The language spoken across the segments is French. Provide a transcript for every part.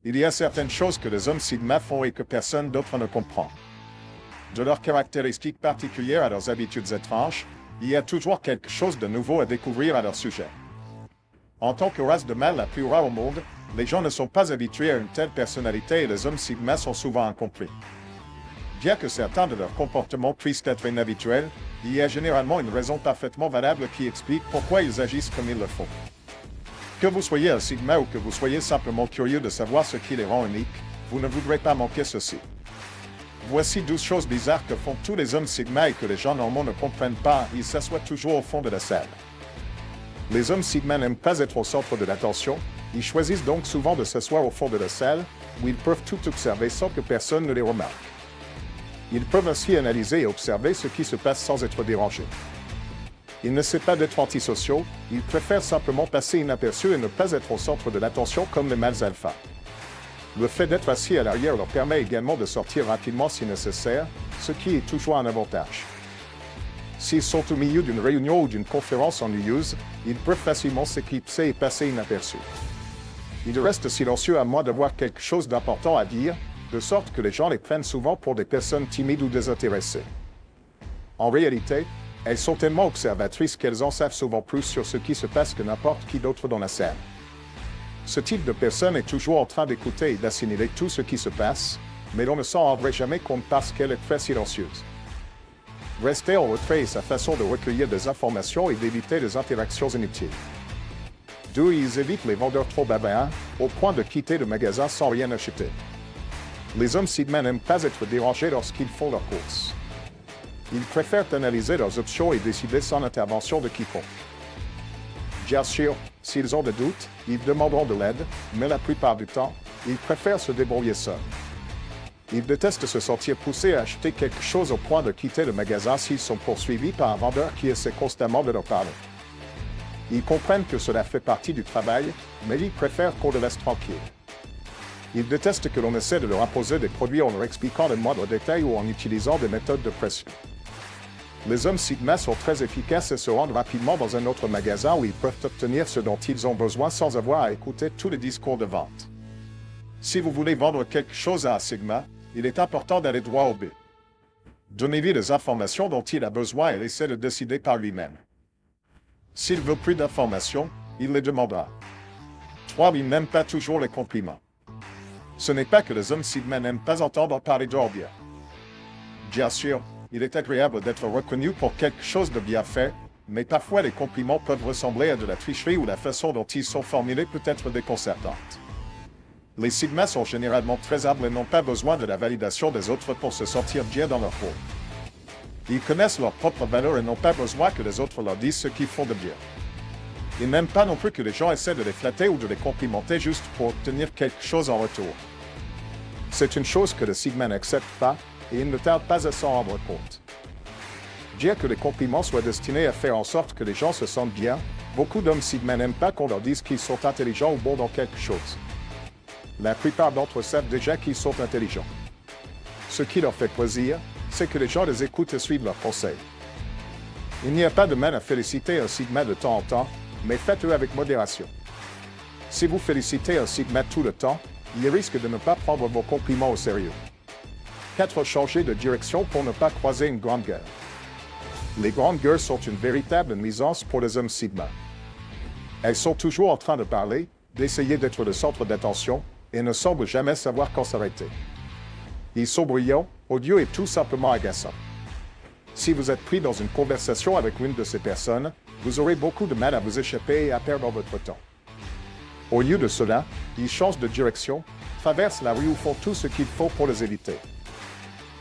Il y a certaines choses que les hommes Sigma font et que personne d'autre ne comprend. De leurs caractéristiques particulières à leurs habitudes étranges, il y a toujours quelque chose de nouveau à découvrir à leur sujet. En tant que race de mâles la plus rare au monde, les gens ne sont pas habitués à une telle personnalité et les hommes Sigma sont souvent incompris. Bien que certains de leurs comportements puissent être inhabituels, il y a généralement une raison parfaitement valable qui explique pourquoi ils agissent comme ils le font. Que vous soyez un Sigma ou que vous soyez simplement curieux de savoir ce qui les rend uniques, vous ne voudrez pas manquer ceci. Voici 12 choses bizarres que font tous les hommes Sigma et que les gens normaux ne comprennent pas, ils s'assoient toujours au fond de la salle. Les hommes Sigma n'aiment pas être au centre de l'attention, ils choisissent donc souvent de s'asseoir au fond de la salle, où ils peuvent tout observer sans que personne ne les remarque. Ils peuvent ainsi analyser et observer ce qui se passe sans être dérangés. Ils ne savent pas d'être antisociaux, ils préfèrent simplement passer inaperçus et ne pas être au centre de l'attention comme les mâles alpha. Le fait d'être assis à l'arrière leur permet également de sortir rapidement si nécessaire, ce qui est toujours un avantage. S'ils sont au milieu d'une réunion ou d'une conférence ennuyeuse, ils peuvent facilement s'éclipser et passer inaperçus. Ils restent silencieux à moins d'avoir quelque chose d'important à dire, de sorte que les gens les prennent souvent pour des personnes timides ou désintéressées. En réalité, elles sont tellement observatrices qu'elles en savent souvent plus sur ce qui se passe que n'importe qui d'autre dans la salle. Ce type de personne est toujours en train d'écouter et d'assimiler tout ce qui se passe, mais l'on ne s'en rendrait jamais compte parce qu'elle est très silencieuse. Rester en retrait est sa façon de recueillir des informations et d'éviter les interactions inutiles. D'où ils évitent les vendeurs trop bavards, au point de quitter le magasin sans rien acheter. Les hommes Sigma n'aiment pas être dérangés lorsqu'ils font leurs courses. Ils préfèrent analyser leurs options et décider sans intervention de quiconque. Bien sûr, s'ils ont des doutes, ils demanderont de l'aide, mais la plupart du temps, ils préfèrent se débrouiller seuls. Ils détestent se sentir poussés à acheter quelque chose au point de quitter le magasin s'ils sont poursuivis par un vendeur qui essaie constamment de leur parler. Ils comprennent que cela fait partie du travail, mais ils préfèrent qu'on les laisse tranquilles. Ils détestent que l'on essaie de leur imposer des produits en leur expliquant les moindres détails ou en utilisant des méthodes de pression. Les hommes Sigma sont très efficaces et se rendent rapidement dans un autre magasin où ils peuvent obtenir ce dont ils ont besoin sans avoir à écouter tous les discours de vente. Si vous voulez vendre quelque chose à un Sigma, il est important d'aller droit au but. Donnez-lui les informations dont il a besoin et laissez le décider par lui-même. S'il veut plus d'informations, il les demandera. 3. Ils n'aiment pas toujours les compliments. Ce n'est pas que les hommes Sigma n'aiment pas entendre parler d'eux bien. Bien sûr, il est agréable d'être reconnu pour quelque chose de bien fait, mais parfois les compliments peuvent ressembler à de la tricherie ou la façon dont ils sont formulés peut être déconcertante. Les Sigma sont généralement très humbles et n'ont pas besoin de la validation des autres pour se sentir bien dans leur peau. Ils connaissent leurs propres valeurs et n'ont pas besoin que les autres leur disent ce qu'ils font de bien. Ils n'aiment pas non plus que les gens essaient de les flatter ou de les complimenter juste pour obtenir quelque chose en retour. C'est une chose que les Sigma n'acceptent pas, et ils ne tardent pas à s'en rendre compte. Bien que les compliments soient destinés à faire en sorte que les gens se sentent bien, beaucoup d'hommes Sigma n'aiment pas qu'on leur dise qu'ils sont intelligents ou bons dans quelque chose. La plupart d'entre eux savent déjà qu'ils sont intelligents. Ce qui leur fait plaisir, c'est que les gens les écoutent et suivent leurs conseils. Il n'y a pas de mal à féliciter un Sigma de temps en temps, mais faites-le avec modération. Si vous félicitez un Sigma tout le temps, il risque de ne pas prendre vos compliments au sérieux. 4. Changer de direction pour ne pas croiser une grande gueule. Les grandes gueules sont une véritable nuisance pour les hommes Sigma. Elles sont toujours en train de parler, d'essayer d'être le centre d'attention, et ne semblent jamais savoir quand s'arrêter. Ils sont bruyants, odieux et tout simplement agaçants. Si vous êtes pris dans une conversation avec une de ces personnes, vous aurez beaucoup de mal à vous échapper et à perdre votre temps. Au lieu de cela, ils changent de direction, traversent la rue ou font tout ce qu'il faut pour les éviter.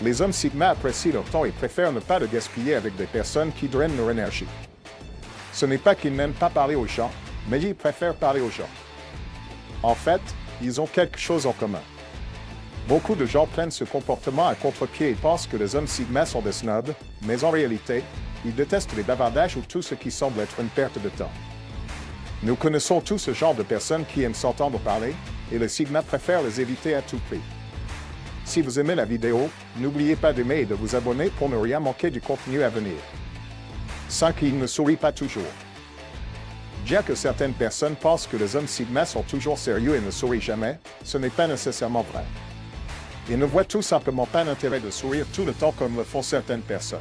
Les hommes Sigma apprécient leur temps et préfèrent ne pas le gaspiller avec des personnes qui drainent leur énergie. Ce n'est pas qu'ils n'aiment pas parler aux gens, mais ils préfèrent parler aux gens. En fait, ils ont quelque chose en commun. Beaucoup de gens prennent ce comportement à contre-pied et pensent que les hommes Sigma sont des snobs, mais en réalité, ils détestent les bavardages ou tout ce qui semble être une perte de temps. Nous connaissons tous ce genre de personnes qui aiment s'entendre parler, et les Sigma préfèrent les éviter à tout prix. Si vous aimez la vidéo, n'oubliez pas d'aimer et de vous abonner pour ne rien manquer du contenu à venir. 5. Ils ne sourient pas toujours. Bien que certaines personnes pensent que les hommes Sigma sont toujours sérieux et ne sourient jamais, ce n'est pas nécessairement vrai. Ils ne voient tout simplement pas l'intérêt de sourire tout le temps comme le font certaines personnes.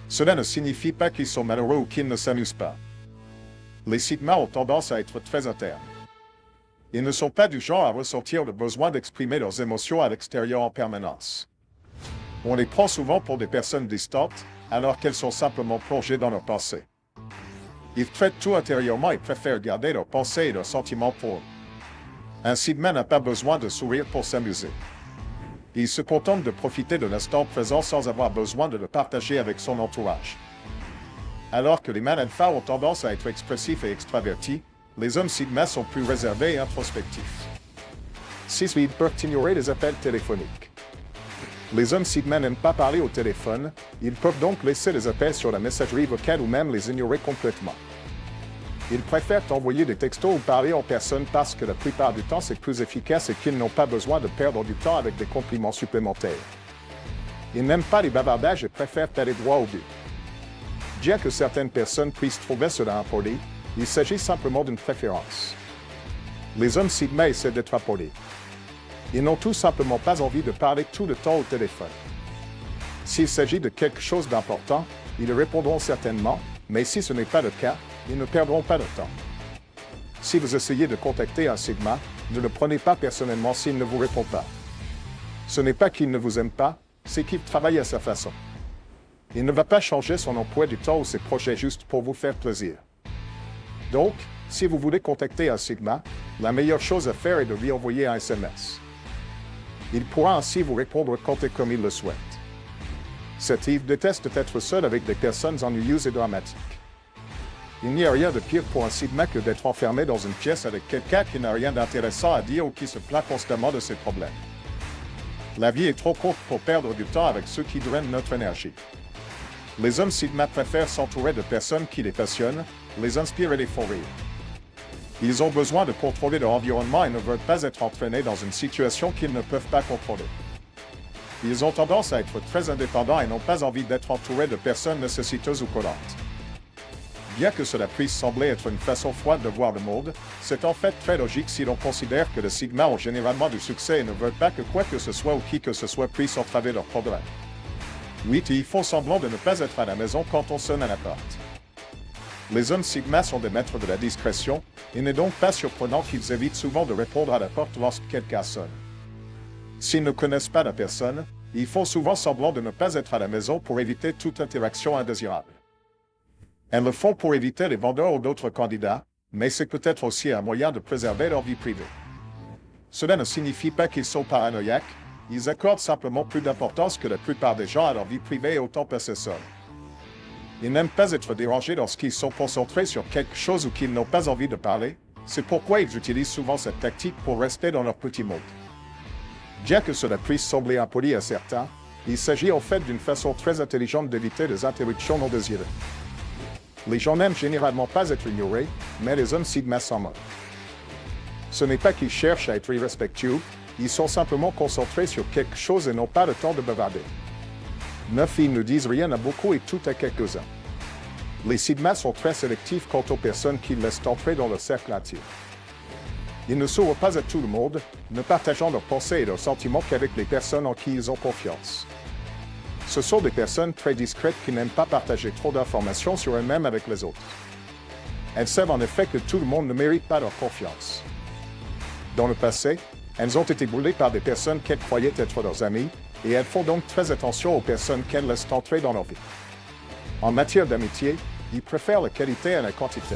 Cela ne signifie pas qu'ils sont malheureux ou qu'ils ne s'amusent pas. Les Sigma ont tendance à être très internes. Ils ne sont pas du genre à ressentir le besoin d'exprimer leurs émotions à l'extérieur en permanence. On les prend souvent pour des personnes distantes, alors qu'elles sont simplement plongées dans leurs pensées. Ils traitent tout intérieurement et préfèrent garder leurs pensées et leurs sentiments pour eux. Un Sigma n'a pas besoin de sourire pour s'amuser. Il se contente de profiter de l'instant présent sans avoir besoin de le partager avec son entourage. Alors que les mâles alpha ont tendance à être expressifs et extravertis, les hommes Sigma sont plus réservés et introspectifs. 6. Ils peuvent ignorer les appels téléphoniques. Les hommes Sigma n'aiment pas parler au téléphone, ils peuvent donc laisser les appels sur la messagerie vocale ou même les ignorer complètement. Ils préfèrent envoyer des textos ou parler en personne parce que la plupart du temps c'est plus efficace et qu'ils n'ont pas besoin de perdre du temps avec des compliments supplémentaires. Ils n'aiment pas les bavardages et préfèrent aller droit au but. Bien que certaines personnes puissent trouver cela impoli, il s'agit simplement d'une préférence. Les hommes Sigma essaient d'être impolis. Ils n'ont tout simplement pas envie de parler tout le temps au téléphone. S'il s'agit de quelque chose d'important, ils répondront certainement, mais si ce n'est pas le cas, ils ne perdront pas de temps. Si vous essayez de contacter un Sigma, ne le prenez pas personnellement s'il ne vous répond pas. Ce n'est pas qu'il ne vous aime pas, c'est qu'il travaille à sa façon. Il ne va pas changer son emploi du temps ou ses projets juste pour vous faire plaisir. Donc, si vous voulez contacter un Sigma, la meilleure chose à faire est de lui envoyer un SMS. Il pourra ainsi vous répondre quand et comme il le souhaite. Cet Yves déteste être seul avec des personnes ennuyeuses et dramatiques. Il n'y a rien de pire pour un Sigma que d'être enfermé dans une pièce avec quelqu'un qui n'a rien d'intéressant à dire ou qui se plaint constamment de ses problèmes. La vie est trop courte pour perdre du temps avec ceux qui drainent notre énergie. Les hommes Sigma préfèrent s'entourer de personnes qui les passionnent, les inspirent et les font rire. Ils ont besoin de contrôler leur environnement et ne veulent pas être entraînés dans une situation qu'ils ne peuvent pas contrôler. Ils ont tendance à être très indépendants et n'ont pas envie d'être entourés de personnes nécessiteuses ou collantes. Bien que cela puisse sembler être une façon froide de voir le monde, c'est en fait très logique si l'on considère que les Sigma ont généralement du succès et ne veulent pas que quoi que ce soit ou qui que ce soit puisse entraver leurs progrès. 8. Ils font semblant de ne pas être à la maison quand on sonne à la porte. Les hommes Sigma sont des maîtres de la discrétion, il n'est donc pas surprenant qu'ils évitent souvent de répondre à la porte lorsque quelqu'un sonne. S'ils ne connaissent pas la personne, ils font souvent semblant de ne pas être à la maison pour éviter toute interaction indésirable. Elles le font pour éviter les vendeurs ou d'autres candidats, mais c'est peut-être aussi un moyen de préserver leur vie privée. Cela ne signifie pas qu'ils sont paranoïaques, ils accordent simplement plus d'importance que la plupart des gens à leur vie privée et au temps passé seuls. Ils n'aiment pas être dérangés lorsqu'ils sont concentrés sur quelque chose ou qu'ils n'ont pas envie de parler, c'est pourquoi ils utilisent souvent cette tactique pour rester dans leur petit monde. Bien que cela puisse sembler impoli à certains, il s'agit en fait d'une façon très intelligente d'éviter les interruptions non désirées. Les gens n'aiment généralement pas être ignorés, mais les hommes Sigma s'en moquent. Ce n'est pas qu'ils cherchent à être irrespectueux, ils sont simplement concentrés sur quelque chose et n'ont pas le temps de bavarder. 9. Ils ne disent rien à beaucoup et tout à quelques-uns. Les Sigma sont très sélectifs quant aux personnes qu'ils laissent entrer dans leur cercle intime. Ils ne s'ouvrent pas à tout le monde, ne partageant leurs pensées et leurs sentiments qu'avec les personnes en qui ils ont confiance. Ce sont des personnes très discrètes qui n'aiment pas partager trop d'informations sur elles-mêmes avec les autres. Elles savent en effet que tout le monde ne mérite pas leur confiance. Dans le passé, elles ont été brûlées par des personnes qu'elles croyaient être leurs amis, et elles font donc très attention aux personnes qu'elles laissent entrer dans leur vie. En matière d'amitié, ils préfèrent la qualité à la quantité.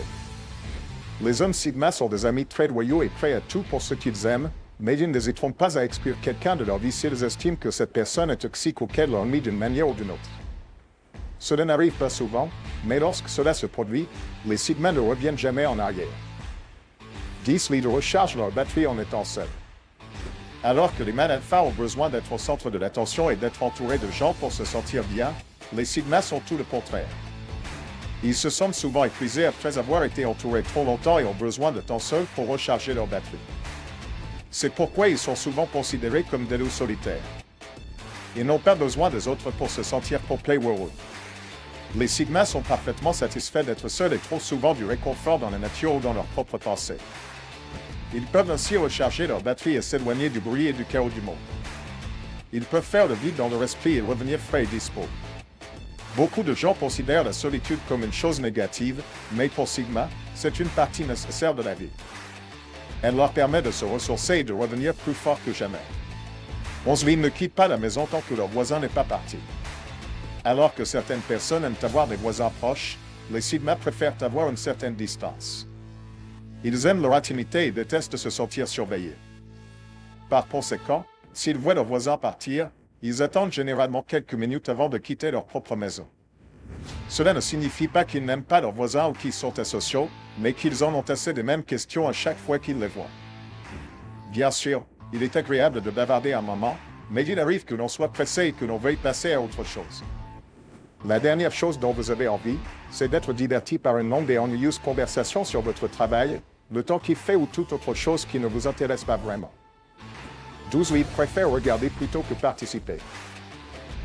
Les hommes Sigma sont des amis très loyaux et prêts à tout pour ce qu'ils aiment, mais ils n'hésiteront pas à exclure quelqu'un de leur vie s'ils estiment que cette personne est toxique ou qu'elle l'ennuie d'une manière ou d'une autre. Cela n'arrive pas souvent, mais lorsque cela se produit, les Sigma ne reviennent jamais en arrière. 10. Ils rechargent leur batterie en étant seuls. Alors que les mâles alpha ont besoin d'être au centre de l'attention et d'être entourés de gens pour se sentir bien, les Sigma sont tout le contraire. Ils se sentent souvent épuisés après avoir été entourés trop longtemps et ont besoin de temps seuls pour recharger leur batterie. C'est pourquoi ils sont souvent considérés comme des loups solitaires. Ils n'ont pas besoin des autres pour se sentir complets ou heureux. Les Sigma sont parfaitement satisfaits d'être seuls et trop souvent du réconfort dans la nature ou dans leurs propres pensées. Ils peuvent ainsi recharger leur batterie et s'éloigner du bruit et du chaos du monde. Ils peuvent faire le vide dans leur esprit et revenir frais et dispo. Beaucoup de gens considèrent la solitude comme une chose négative, mais pour Sigma, c'est une partie nécessaire de la vie. Elle leur permet de se ressourcer et de revenir plus fort que jamais. 11. Ils ne quittent pas la maison tant que leur voisin n'est pas parti. Alors que certaines personnes aiment avoir des voisins proches, les Sigma préfèrent avoir une certaine distance. Ils aiment leur intimité et détestent se sentir surveillés. Par conséquent, s'ils voient leurs voisins partir, ils attendent généralement quelques minutes avant de quitter leur propre maison. Cela ne signifie pas qu'ils n'aiment pas leurs voisins ou qu'ils sont asociaux, mais qu'ils en ont assez des mêmes questions à chaque fois qu'ils les voient. Bien sûr, il est agréable de bavarder un moment, mais il arrive que l'on soit pressé et que l'on veuille passer à autre chose. La dernière chose dont vous avez envie, c'est d'être diverti par une longue et ennuyeuse conversation sur votre travail, le temps qu'il fait ou toute autre chose qui ne vous intéresse pas vraiment. 12. Ils préfèrent regarder plutôt que participer.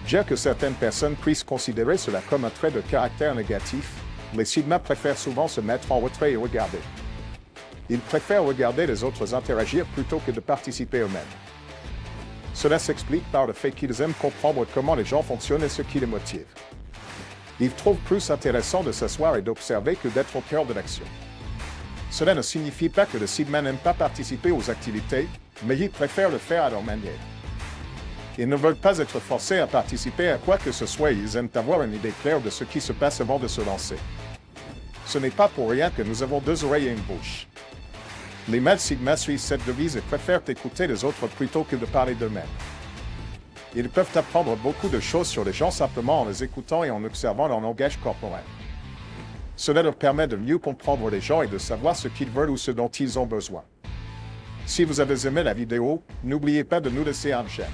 Bien que certaines personnes puissent considérer cela comme un trait de caractère négatif, les Sigma préfèrent souvent se mettre en retrait et regarder. Ils préfèrent regarder les autres interagir plutôt que de participer eux-mêmes. Cela s'explique par le fait qu'ils aiment comprendre comment les gens fonctionnent et ce qui les motive. Ils trouvent plus intéressant de s'asseoir et d'observer que d'être au cœur de l'action. Cela ne signifie pas que les Sigma n'aiment pas participer aux activités, mais ils préfèrent le faire à leur manière. Ils ne veulent pas être forcés à participer à quoi que ce soit et ils aiment avoir une idée claire de ce qui se passe avant de se lancer. Ce n'est pas pour rien que nous avons 2 oreilles et une bouche. Les mâles Sigma suivent cette devise et préfèrent écouter les autres plutôt que de parler d'eux-mêmes. Ils peuvent apprendre beaucoup de choses sur les gens simplement en les écoutant et en observant leur langage corporel. Cela leur permet de mieux comprendre les gens et de savoir ce qu'ils veulent ou ce dont ils ont besoin. Si vous avez aimé la vidéo, n'oubliez pas de nous laisser un j'aime.